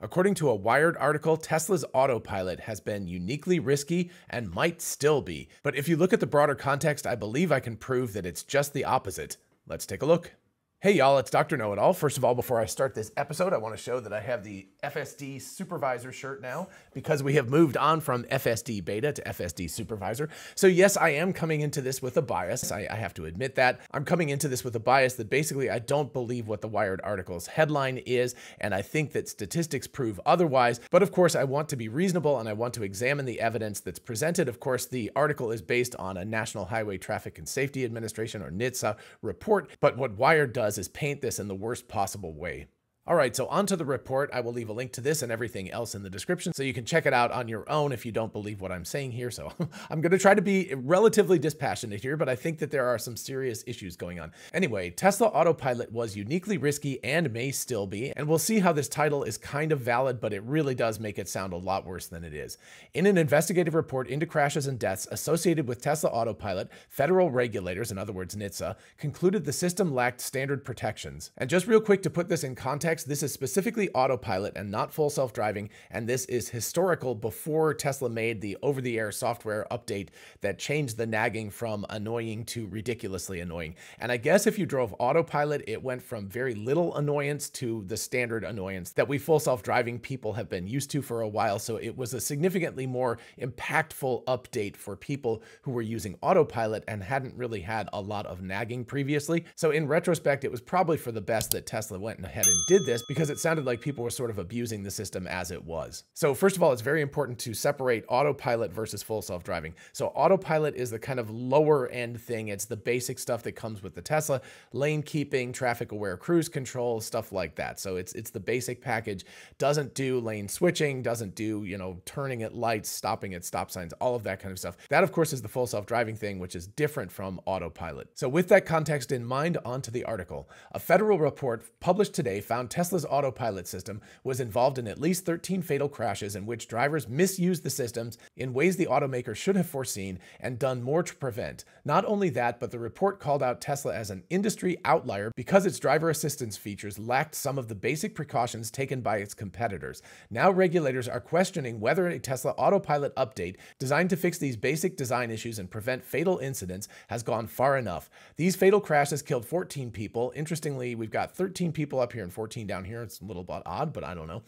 According to a Wired article, Tesla's Autopilot has been uniquely risky and might still be. But if you look at the broader context, I believe I can prove that it's just the opposite. Let's take a look. Hey y'all, it's Dr. Know-It-All. First of all, before I start this episode, I want to show that I have the FSD Supervisor shirt now because we have moved on from FSD Beta to FSD Supervisor. So yes, I am coming into this with a bias. I have to admit that. I'm coming into this with a bias that basically I don't believe what the Wired article's headline is, and I think that statistics prove otherwise. But of course, I want to be reasonable and I want to examine the evidence that's presented. Of course, the article is based on a National Highway Traffic and Safety Administration, or NHTSA, report, but what Wired does is paint this in the worst possible way. All right, so onto the report. I will leave a link to this and everything else in the description so you can check it out on your own if you don't believe what I'm saying here. So I'm going to try to be relatively dispassionate here, but I think that there are some serious issues going on. Anyway, Tesla Autopilot was uniquely risky and may still be, and we'll see how this title is kind of valid, but it really does make it sound a lot worse than it is. In an investigative report into crashes and deaths associated with Tesla Autopilot, federal regulators, in other words NHTSA, concluded the system lacked standard protections. And just real quick to put this in context, this is specifically autopilot and not full self-driving, and this is historical before Tesla made the over-the-air software update that changed the nagging from annoying to ridiculously annoying. And I guess if you drove autopilot, it went from very little annoyance to the standard annoyance that we full self-driving people have been used to for a while. So it was a significantly more impactful update for people who were using autopilot and hadn't really had a lot of nagging previously. So in retrospect, it was probably for the best that Tesla went ahead and did this, because it sounded like people were sort of abusing the system as it was. So first of all, it's very important to separate autopilot versus full self-driving. So autopilot is the kind of lower end thing. It's the basic stuff that comes with the Tesla: lane keeping, traffic aware cruise control, stuff like that. So it's the basic package. Doesn't do lane switching, doesn't do, turning at lights, stopping at stop signs, all of that kind of stuff. That of course is the full self-driving thing, which is different from autopilot. So with that context in mind, onto the article. A federal report published today found Tesla's autopilot system was involved in at least 13 fatal crashes in which drivers misused the systems in ways the automaker should have foreseen and done more to prevent. Not only that, but the report called out Tesla as an industry outlier because its driver assistance features lacked some of the basic precautions taken by its competitors. Now regulators are questioning whether a Tesla Autopilot update designed to fix these basic design issues and prevent fatal incidents has gone far enough. These fatal crashes killed 14 people. Interestingly, we've got 13 people up here and 14 down here. It's a little bit odd, but I don't know.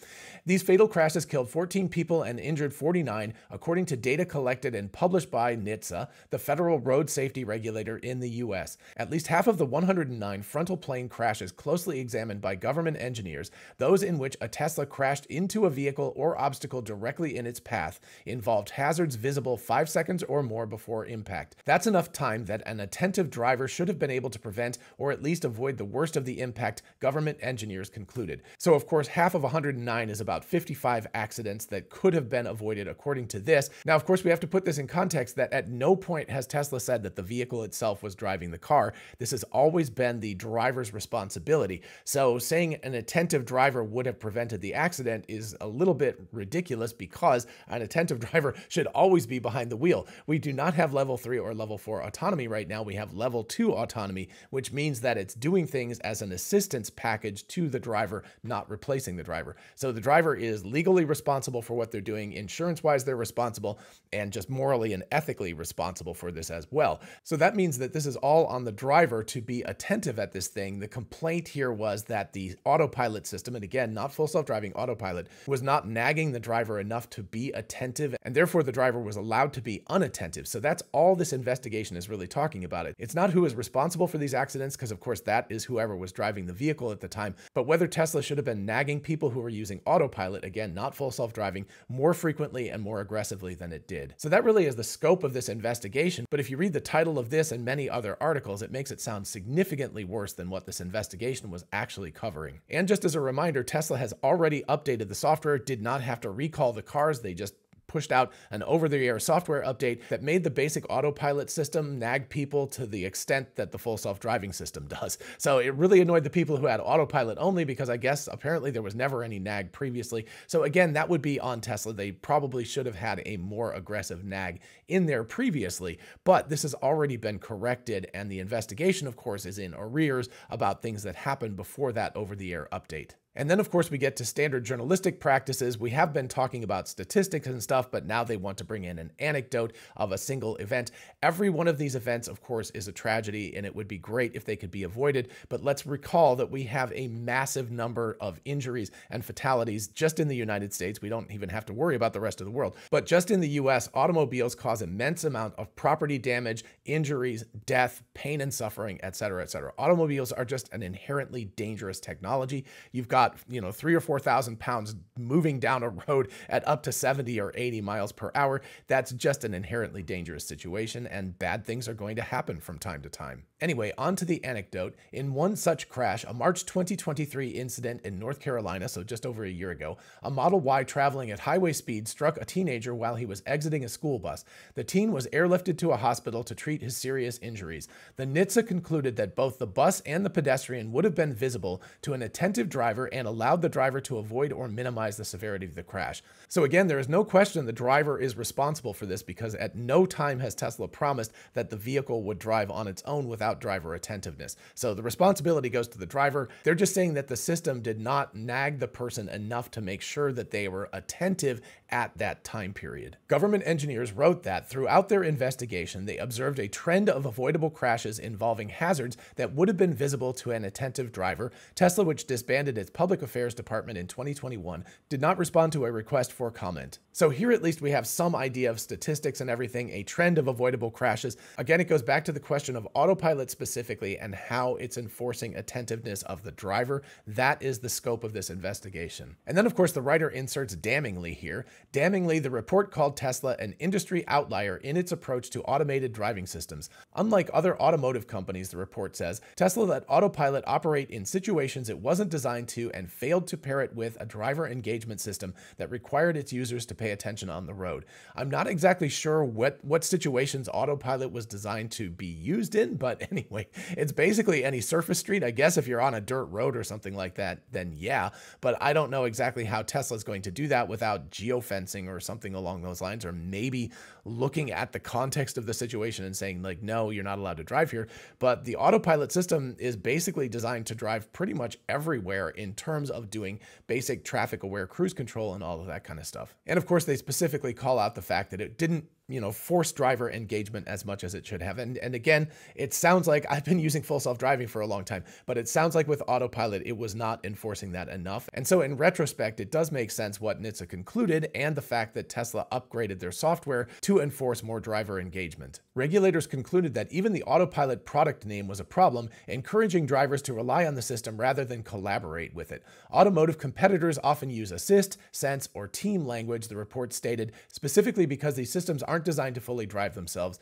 These fatal crashes killed 14 people and injured 49, according to data collected and published by NHTSA, the federal road safety regulator in the US. At least half of the 109 frontal plane crashes closely examined by government engineers, those in which a Tesla crashed into a vehicle or obstacle directly in its path, involved hazards visible 5 seconds or more before impact. That's enough time that an attentive driver should have been able to prevent or at least avoid the worst of the impact, government engineers concluded. So of course, half of 109 is about 55 accidents that could have been avoided according to this. Now, of course, we have to put this in context that at no point has Tesla said that the vehicle itself was driving the car. This has always been the driver's responsibility. So saying an attentive driver would have prevented the accident is a little bit ridiculous because an attentive driver should always be behind the wheel. We do not have level 3 or level 4 autonomy right now. We have level 2 autonomy, which means that it's doing things as an assistance package to the driver, not replacing the driver. So the driver is legally responsible for what they're doing, insurance-wise they're responsible, and just morally and ethically responsible for this as well. So that means that this is all on the driver to be attentive at this thing. The complaint here was that the autopilot system, and again, not full self-driving, autopilot, was not nagging the driver enough to be attentive, and therefore the driver was allowed to be unattentive. So that's all this investigation is really talking about. It's not who is responsible for these accidents, because of course that is whoever was driving the vehicle at the time, but whether Tesla should have been nagging people who were using autopilot, again, not full self-driving, more frequently and more aggressively than it did. So that really is the scope of this investigation, but if you read the title of this and many other articles, it makes it sound significantly worse than what this investigation was actually covering. And just as a reminder, Tesla has already updated the software, did not have to recall the cars, they just pushed out an over-the-air software update that made the basic autopilot system nag people to the extent that the full self-driving system does. So it really annoyed the people who had autopilot only, because I guess apparently there was never any nag previously. So again, that would be on Tesla. They probably should have had a more aggressive nag in there previously, but this has already been corrected, and the investigation, of course, is in arrears about things that happened before that over-the-air update. And then, of course, we get to standard journalistic practices. We have been talking about statistics and stuff, but now they want to bring in an anecdote of a single event. Every one of these events, of course, is a tragedy, and it would be great if they could be avoided. But let's recall that we have a massive number of injuries and fatalities just in the United States. We don't even have to worry about the rest of the world. But just in the US, automobiles cause immense amount of property damage, injuries, death, pain and suffering, etc., etc. Automobiles are just an inherently dangerous technology. You've got, 3,000 or 4,000 pounds moving down a road at up to 70 or 80 miles per hour. That's just an inherently dangerous situation, and bad things are going to happen from time to time. Anyway, on to the anecdote. In one such crash, a March 2023 incident in North Carolina, so just over a year ago, a Model Y traveling at highway speed struck a teenager while he was exiting a school bus. The teen was airlifted to a hospital to treat his serious injuries. The NHTSA concluded that both the bus and the pedestrian would have been visible to an attentive driver and allowed the driver to avoid or minimize the severity of the crash. So again, there is no question the driver is responsible for this, because at no time has Tesla promised that the vehicle would drive on its own without driver attentiveness. So the responsibility goes to the driver. They're just saying that the system did not nag the person enough to make sure that they were attentive at that time period. Government engineers wrote that throughout their investigation, they observed a trend of avoidable crashes involving hazards that would have been visible to an attentive driver. Tesla, which disbanded its public affairs department in 2021, did not respond to a request for comment. So here at least we have some idea of statistics and everything, a trend of avoidable crashes. Again, it goes back to the question of autopilot specifically and how it's enforcing attentiveness of the driver. That is the scope of this investigation. And then, of course, the writer inserts damningly here. Damningly, the report called Tesla an industry outlier in its approach to automated driving systems. Unlike other automotive companies, the report says, Tesla let autopilot operate in situations it wasn't designed to and failed to pair it with a driver engagement system that required its users to pay attention on the road. I'm not exactly sure what situations autopilot was designed to be used in, but anyway, it's basically any surface street. I guess if you're on a dirt road or something like that, then yeah, but I don't know exactly how Tesla's going to do that without geofencing or something along those lines, or maybe looking at the context of the situation and saying like, no, you're not allowed to drive here. But the autopilot system is basically designed to drive pretty much everywhere in terms of doing basic traffic aware cruise control and all of that kind of stuff. And of course, they specifically call out the fact that it didn't force driver engagement as much as it should have. And again, it sounds like I've been using full self-driving for a long time, but it sounds like with autopilot, it was not enforcing that enough. And so in retrospect, it does make sense what NHTSA concluded and the fact that Tesla upgraded their software to enforce more driver engagement. Regulators concluded that even the autopilot product name was a problem, encouraging drivers to rely on the system rather than collaborate with it. Automotive competitors often use assist, sense, or team language, the report stated, specifically because these systems aren't designed to fully drive themselves.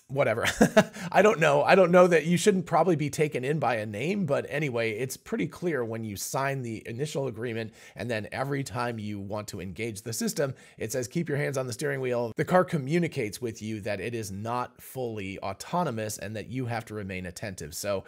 Whatever. I don't know. I don't know that you shouldn't probably be taken in by a name, but anyway, it's pretty clear when you sign the initial agreement and then every time you want to engage the system, it says keep your hands on the steering wheel. The car communicates with you that it is not fully autonomous and that you have to remain attentive. So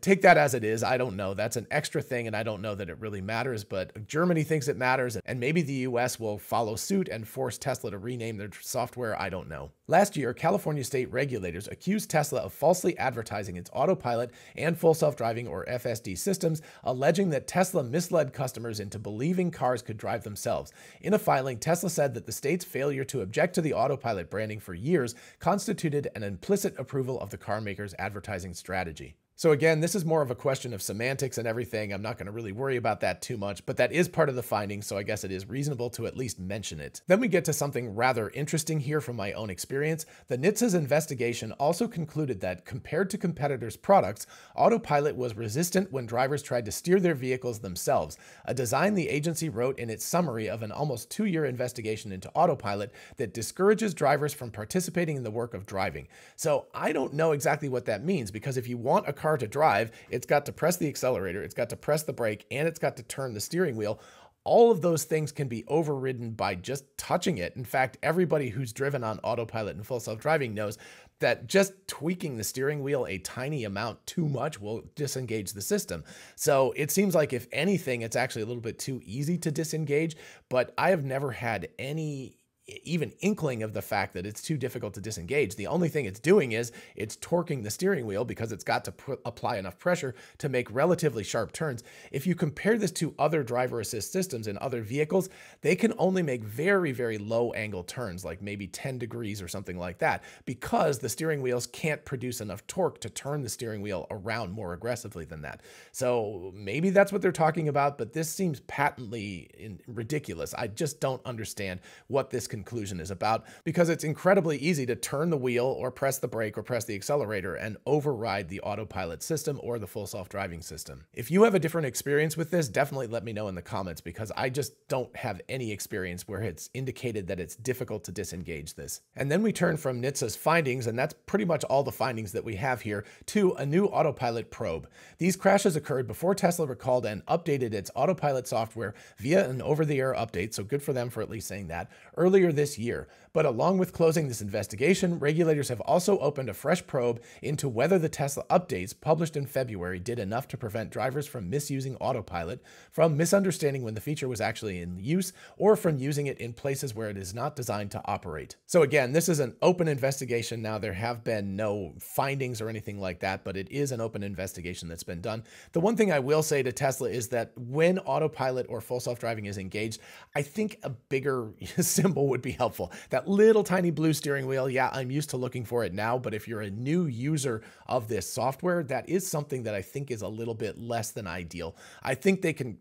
take that as it is. I don't know. That's an extra thing, and I don't know that it really matters, but Germany thinks it matters, and maybe the US will follow suit and force Tesla to rename their software. I don't know. Last year, California state regulators accused Tesla of falsely advertising its autopilot and full self-driving or FSD systems, alleging that Tesla misled customers into believing cars could drive themselves. In a filing, Tesla said that the state's failure to object to the autopilot branding for years constituted an implicit approval of the car maker's advertising strategy. So again, this is more of a question of semantics and everything. I'm not going to really worry about that too much, but that is part of the finding, so I guess it is reasonable to at least mention it. Then we get to something rather interesting here from my own experience. The NHTSA's investigation also concluded that, compared to competitors' products, autopilot was resistant when drivers tried to steer their vehicles themselves, a design the agency wrote in its summary of an almost 2-year investigation into autopilot that discourages drivers from participating in the work of driving. So I don't know exactly what that means, because if you want a car to drive, it's got to press the accelerator, it's got to press the brake, and it's got to turn the steering wheel. All of those things can be overridden by just touching it. In fact, everybody who's driven on autopilot and full self-driving knows that just tweaking the steering wheel a tiny amount too much will disengage the system. So it seems like, if anything, it's actually a little bit too easy to disengage, but I have never had any even inkling of the fact that it's too difficult to disengage. The only thing it's doing is it's torquing the steering wheel because it's got to apply enough pressure to make relatively sharp turns. If you compare this to other driver assist systems in other vehicles, they can only make very, very low angle turns, like maybe 10 degrees or something like that, because the steering wheels can't produce enough torque to turn the steering wheel around more aggressively than that. So maybe that's what they're talking about, but this seems patently ridiculous. I just don't understand what this conclusion is about, because it's incredibly easy to turn the wheel or press the brake or press the accelerator and override the autopilot system or the full self-driving system. If you have a different experience with this, definitely let me know in the comments, because I just don't have any experience where it's indicated that it's difficult to disengage this. And then we turn from NHTSA's findings, and that's pretty much all the findings that we have here, to a new autopilot probe. These crashes occurred before Tesla recalled and updated its autopilot software via an over-the-air update, so good for them for at least saying that, earlier this year. But along with closing this investigation, regulators have also opened a fresh probe into whether the Tesla updates published in February did enough to prevent drivers from misusing autopilot, from misunderstanding when the feature was actually in use, or from using it in places where it is not designed to operate. So again, this is an open investigation now. There have been no findings or anything like that, but it is an open investigation that's been done. The one thing I will say to Tesla is that when autopilot or full self-driving is engaged, I think a bigger symbol would be helpful. That little tiny blue steering wheel, yeah, I'm used to looking for it now, but if you're a new user of this software, that is something that I think is a little bit less than ideal. I think they can,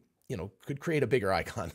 could create a bigger icon.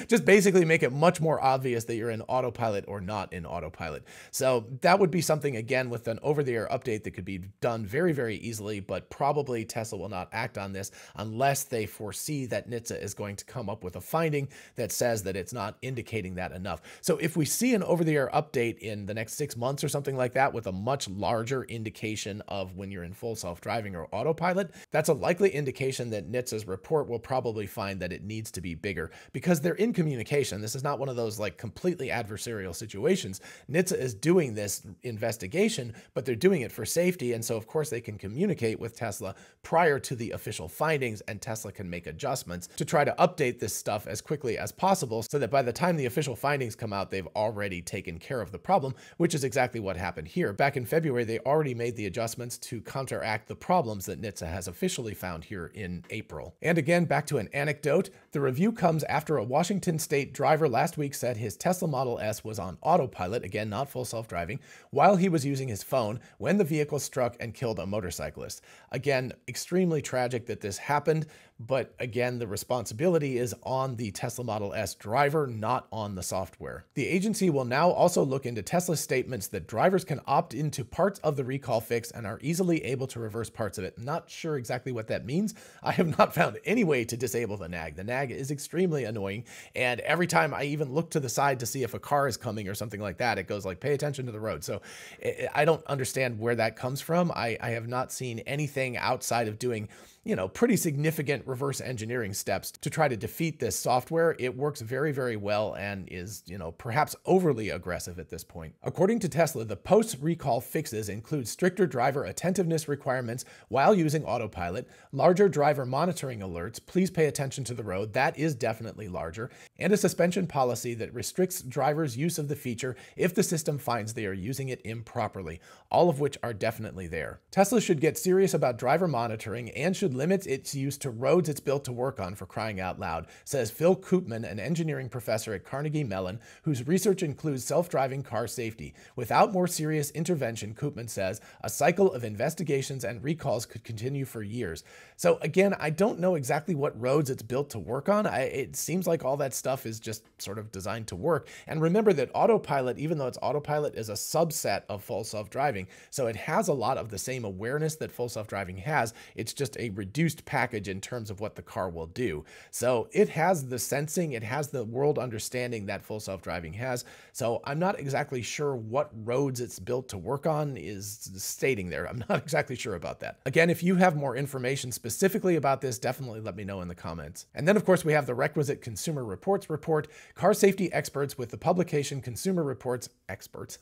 Just basically make it much more obvious that you're in autopilot or not in autopilot. So that would be something, again, with an over-the-air update that could be done very, very easily, but probably Tesla will not act on this unless they foresee that NHTSA is going to come up with a finding that says that it's not indicating that enough. So if we see an over-the-air update in the next 6 months or something like that with a much larger indication of when you're in full self-driving or autopilot, that's a likely indication that NHTSA's report will probably find that it needs to be bigger, because they're in communication. This is not one of those like completely adversarial situations. NHTSA is doing this investigation, but they're doing it for safety. And so of course they can communicate with Tesla prior to the official findings, and Tesla can make adjustments to try to update this stuff as quickly as possible so that by the time the official findings come out, they've already taken care of the problem, which is exactly what happened here. Back in February, they already made the adjustments to counteract the problems that NHTSA has officially found here in April. And again, back to an anecdote. The review comes after a Washington state driver last week said his Tesla Model S was on autopilot, again, not full self-driving, while he was using his phone when the vehicle struck and killed a motorcyclist. Again, extremely tragic that this happened, but again, the responsibility is on the Tesla Model S driver, not on the software. The agency will now also look into Tesla's statements that drivers can opt into parts of the recall fix and are easily able to reverse parts of it. Not sure exactly what that means. I have not found any way to disable the nag. The nag is extremely annoying, and every time I even look to the side to see if a car is coming or something like that, it goes like, pay attention to the road. So I don't understand where that comes from. I have not seen anything outside of doing pretty significant reverse engineering steps to try to defeat this software. It works very, very well and is, perhaps overly aggressive at this point. According to Tesla, the post-recall fixes include stricter driver attentiveness requirements while using autopilot, larger driver monitoring alerts, please pay attention to the road, that is definitely larger, and a suspension policy that restricts drivers' use of the feature if the system finds they are using it improperly, all of which are definitely there. Tesla should get serious about driver monitoring and should limit its use to roads it's built to work on, for crying out loud, says Phil Koopman, an engineering professor at Carnegie Mellon, whose research includes self-driving car safety. Without more serious intervention, Koopman says, a cycle of investigations and recalls could continue for years. So again, I don't know exactly what roads it's built to work on. It seems like all that stuff is just sort of designed to work. And remember that autopilot, even though it's autopilot, is a subset of full self-driving. So it has a lot of the same awareness that full self-driving has. It's just a reduced package in terms of what the car will do. So it has the sensing, it has the world understanding that full self-driving has. So I'm not exactly sure what roads it's built to work on is stating there. I'm not exactly sure about that. Again, if you have more information specifically about this, definitely let me know in the comments. And then of course we have the requisite Consumer Reports report. Car safety experts with the publication Consumer Reports experts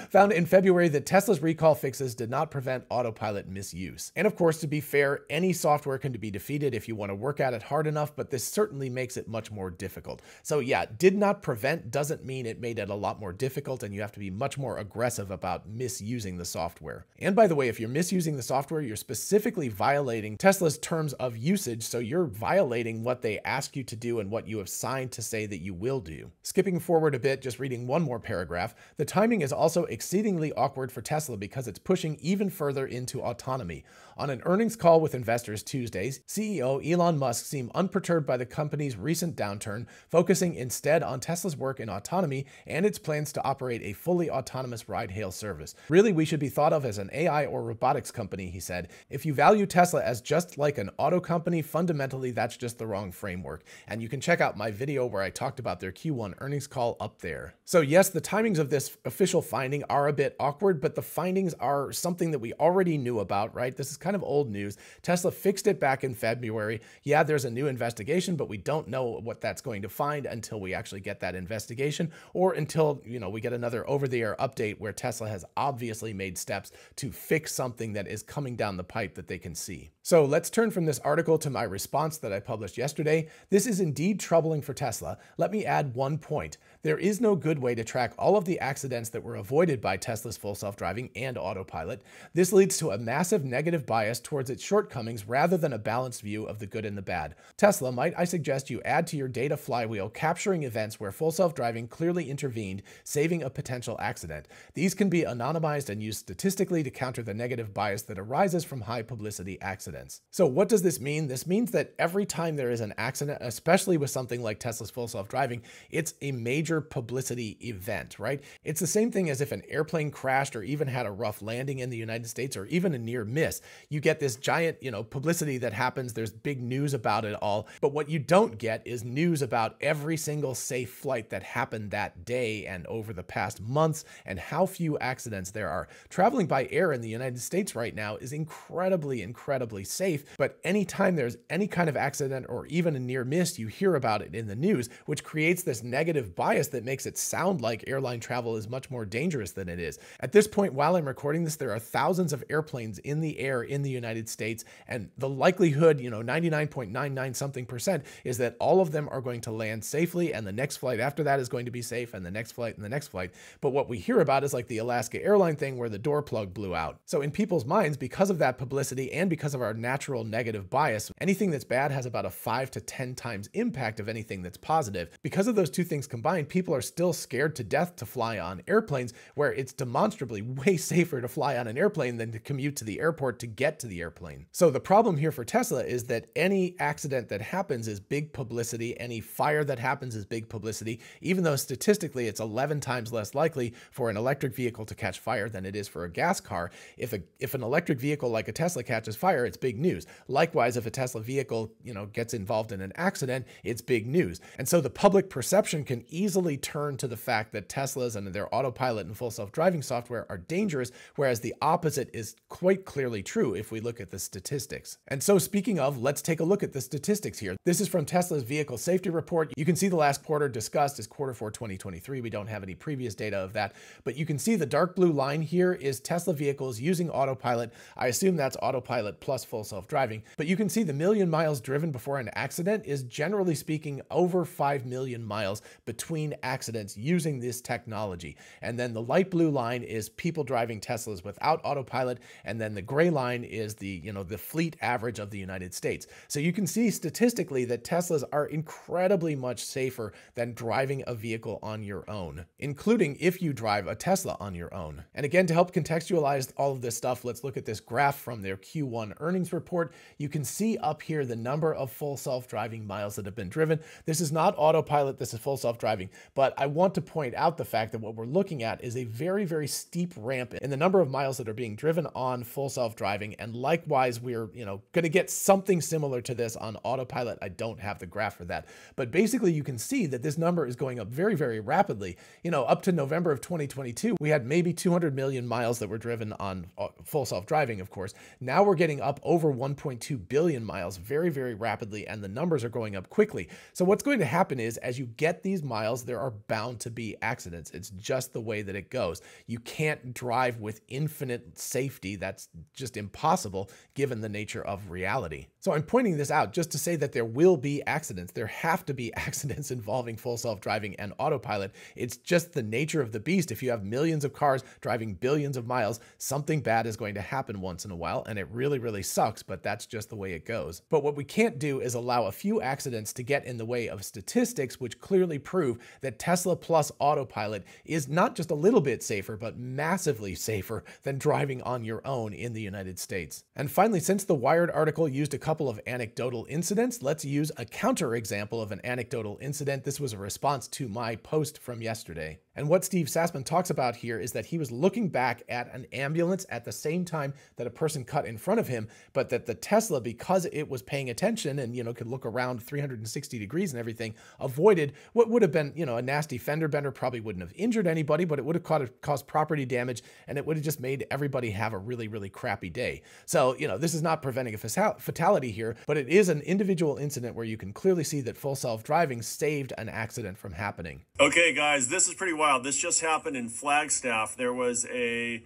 found in February that Tesla's recall fixes did not prevent autopilot misuse. And of course, to be fair, any software can be defeated if you want to work at it hard enough, but this certainly makes it much more difficult. So yeah, did not prevent doesn't mean it made it a lot more difficult, and you have to be much more aggressive about misusing the software. And by the way, if you're misusing the software, you're specifically violating Tesla's terms of usage, so you're violating what they ask you to do and what you have signed to say that you will do. Skipping forward a bit, just reading one more paragraph, the timing is also exceedingly awkward for Tesla because it's pushing even further into autonomy. On an earnings call with investors Tuesday, CEO Elon Musk seemed unperturbed by the company's recent downturn, focusing instead on Tesla's work in autonomy and its plans to operate a fully autonomous ride-hail service. Really, we should be thought of as an AI or robotics company, he said. If you value Tesla as just like an auto company, fundamentally that's just the wrong framework. And you can check out my video where I talked about their Q1 earnings call up there. So yes, the timings of this official finding are a bit awkward, but the findings are something that we already knew about, right? This is kind of old news. Tesla fixed it back in February. Yeah, there's a new investigation, but we don't know what that's going to find until we actually get that investigation, or until, we get another over-the-air update where Tesla has obviously made steps to fix something that is coming down the pipe that they can see. So let's turn from this article to my response that I published yesterday. This is indeed troubling for Tesla. Let me add one point. There is no good way to track all of the accidents that were avoided by Tesla's full self-driving and autopilot. This leads to a massive negative bias towards its shortcomings rather than a balanced view of the good and the bad. Tesla, might I suggest you add to your data flywheel capturing events where full self-driving clearly intervened, saving a potential accident. These can be anonymized and used statistically to counter the negative bias that arises from high publicity accidents. So what does this mean? This means that every time there is an accident, especially with something like Tesla's full self-driving, it's a major publicity event, right? It's the same thing as if an airplane crashed or even had a rough landing in the United States or even a near miss. You get this giant, publicity that happens. There's big news about it all. But what you don't get is news about every single safe flight that happened that day and over the past months and how few accidents there are. Traveling by air in the United States right now is incredibly, incredibly safe. But anytime there's any kind of accident or even a near miss, you hear about it in the news, which creates this negative bias that makes it sound like airline travel is much more dangerous than it is. At this point, while I'm recording this, there are thousands of airplanes in the air in the United States, and the likelihood, 99.99 something percent is that all of them are going to land safely, and the next flight after that is going to be safe, and the next flight and the next flight. But what we hear about is like the Alaska airline thing where the door plug blew out. So in people's minds, because of that publicity and because of our natural negative bias, anything that's bad has about a 5 to 10 times impact of anything that's positive. Because of those two things combined, people are still scared to death to fly on airplanes, where it's demonstrably way safer to fly on an airplane than to commute to the airport to get to the airplane. So the problem here for Tesla is that any accident that happens is big publicity. Any fire that happens is big publicity, even though statistically it's 11 times less likely for an electric vehicle to catch fire than it is for a gas car. If an electric vehicle like a Tesla catches fire, it's big news. Likewise, if a Tesla vehicle, gets involved in an accident, it's big news. And so the public perception can easily turn to the fact that Teslas and their autopilot and full self-driving software are dangerous, whereas the opposite is quite clearly true if we look at the statistics. And so speaking of, let's take a look at the statistics here. This is from Tesla's vehicle safety report. You can see the last quarter discussed is Q4 2023. We don't have any previous data of that, but you can see the dark blue line here is Tesla vehicles using autopilot. I assume that's autopilot plus full self-driving, but you can see the million miles driven before an accident is generally speaking over 5 million miles between accidents using this technology. And then the light blue line is people driving Teslas without autopilot, and then the gray line is the fleet average of the United States. So you can see statistically that Teslas are incredibly much safer than driving a vehicle on your own, including if you drive a Tesla on your own. And again, to help contextualize all of this stuff, let's look at this graph from their Q1 earnings report. You can see up here the number of full self-driving miles that have been driven. This is not autopilot, this is full self-driving, but I want to point out the fact that what we're looking at is a very, very steep ramp in the number of miles that are being driven on full self-driving. And likewise, we're, going to get something similar to this on autopilot. I don't have the graph for that, but basically you can see that this number is going up very, very rapidly. Up to November of 2022, we had maybe 200 million miles that were driven on full self-driving, of course. Now we're getting up over 1.2 billion miles very, very rapidly, and the numbers are going up quickly. So what's going to happen is, as you get these miles, there are bound to be accidents. It's just the way that it goes. You can't drive with infinite safety. That's just impossible given the nature nature of reality. So I'm pointing this out just to say that there will be accidents. There have to be accidents involving full self-driving and autopilot. It's just the nature of the beast. If you have millions of cars driving billions of miles, something bad is going to happen once in a while, and it really, really sucks, but that's just the way it goes. But what we can't do is allow a few accidents to get in the way of statistics which clearly prove that Tesla plus autopilot is not just a little bit safer, but massively safer than driving on your own in the United States. And finally, since the Wired article used a couple of anecdotal incidents, let's use a counterexample of an anecdotal incident. This was a response to my post from yesterday. And what Steve Sassman talks about here is that he was looking back at an ambulance at the same time that a person cut in front of him, but that the Tesla, because it was paying attention and, could look around 360 degrees and everything, avoided what would have been, a nasty fender bender. Probably wouldn't have injured anybody, but it would have caused property damage, and it would have just made everybody have a really, really crappy day. So, this is not preventing a fatality here, but it is an individual incident where you can clearly see that full self-driving saved an accident from happening. Okay, guys, this is pretty wild. This just happened in Flagstaff. There was an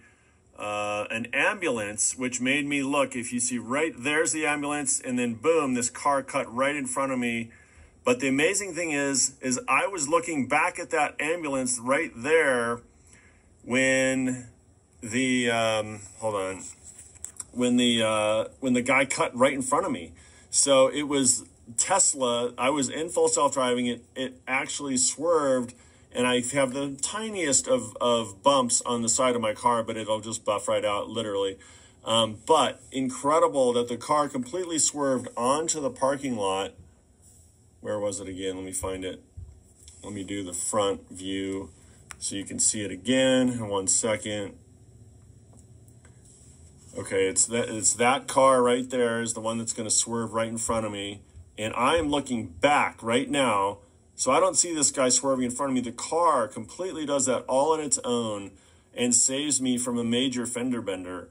ambulance, which made me look. If you see right there's the ambulance, and then boom, this car cut right in front of me. But the amazing thing is I was looking back at that ambulance right there when the when the guy cut right in front of me. So it was Tesla. I was in full self-driving. It actually swerved, and I have the tiniest of bumps on the side of my car, but it'll just buff right out, literally. But incredible that the car completely swerved onto the parking lot. Where was it again? Let me find it. Let me do the front view so you can see it again in 1 second. Okay, it's that car right there is the one that's going to swerve right in front of me. And I am looking back right now, so I don't see this guy swerving in front of me. The car completely does that all on its own and saves me from a major fender bender.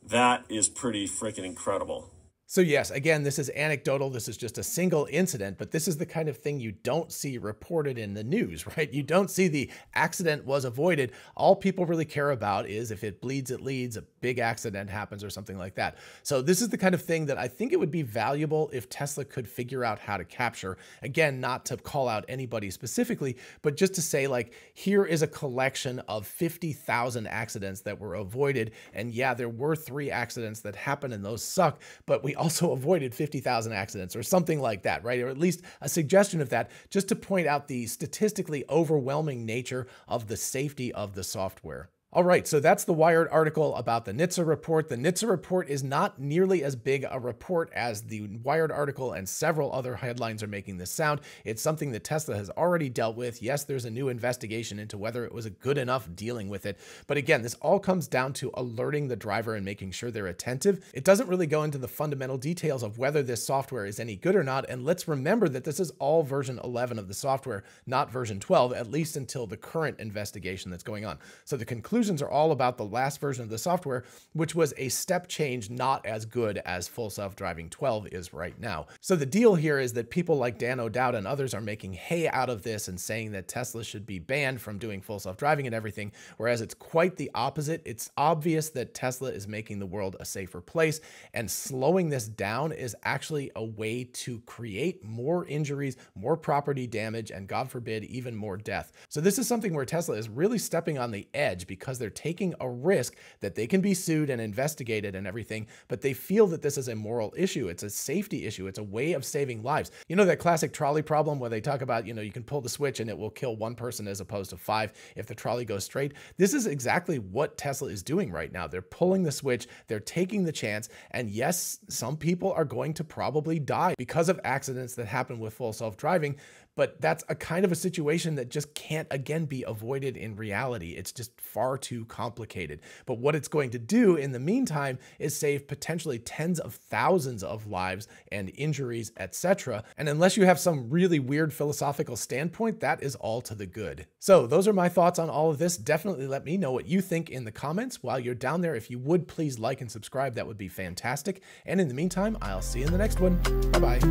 That is pretty freaking incredible. So yes, again, this is anecdotal. This is just a single incident, but this is the kind of thing you don't see reported in the news, right? You don't see the accident was avoided. All people really care about is if it bleeds, it leads, a big accident happens or something like that. So this is the kind of thing that I think it would be valuable if Tesla could figure out how to capture. Again, not to call out anybody specifically, but just to say, like, here is a collection of 50,000 accidents that were avoided. And yeah, there were 3 accidents that happened and those suck, but we also avoided 50,000 accidents or something like that, right? Or at least a suggestion of that, just to point out the statistically overwhelming nature of the safety of the software. All right, so that's the Wired article about the NHTSA report. The NHTSA report is not nearly as big a report as the Wired article, and several other headlines are making this sound. It's something that Tesla has already dealt with. Yes, there's a new investigation into whether it was good enough dealing with it. But again, this all comes down to alerting the driver and making sure they're attentive. It doesn't really go into the fundamental details of whether this software is any good or not. And let's remember that this is all version 11 of the software, not version 12, at least until the current investigation that's going on. So the conclusions are all about the last version of the software, which was a step change, not as good as full self-driving 12 is right now. So the deal here is that people like Dan O'Dowd and others are making hay out of this and saying that Tesla should be banned from doing full self-driving and everything, whereas it's quite the opposite. It's obvious that Tesla is making the world a safer place, and slowing this down is actually a way to create more injuries, more property damage, and God forbid, even more death. So this is something where Tesla is really stepping on the edge because they're taking a risk that they can be sued and investigated and everything, but they feel that this is a moral issue. It's a safety issue. It's a way of saving lives. You know that classic trolley problem where they talk about, you can pull the switch and it will kill 1 person as opposed to 5 if the trolley goes straight. This is exactly what Tesla is doing right now. They're pulling the switch, they're taking the chance, and yes, some people are going to probably die because of accidents that happen with full self-driving, but that's a kind of a situation that just can't, again, be avoided in reality. It's just far too complicated. But what it's going to do in the meantime is save potentially tens of thousands of lives and injuries, etc. And unless you have some really weird philosophical standpoint, that is all to the good. So those are my thoughts on all of this. Definitely let me know what you think in the comments. While you're down there, if you would please like and subscribe, that would be fantastic. And in the meantime, I'll see you in the next one. Bye-bye.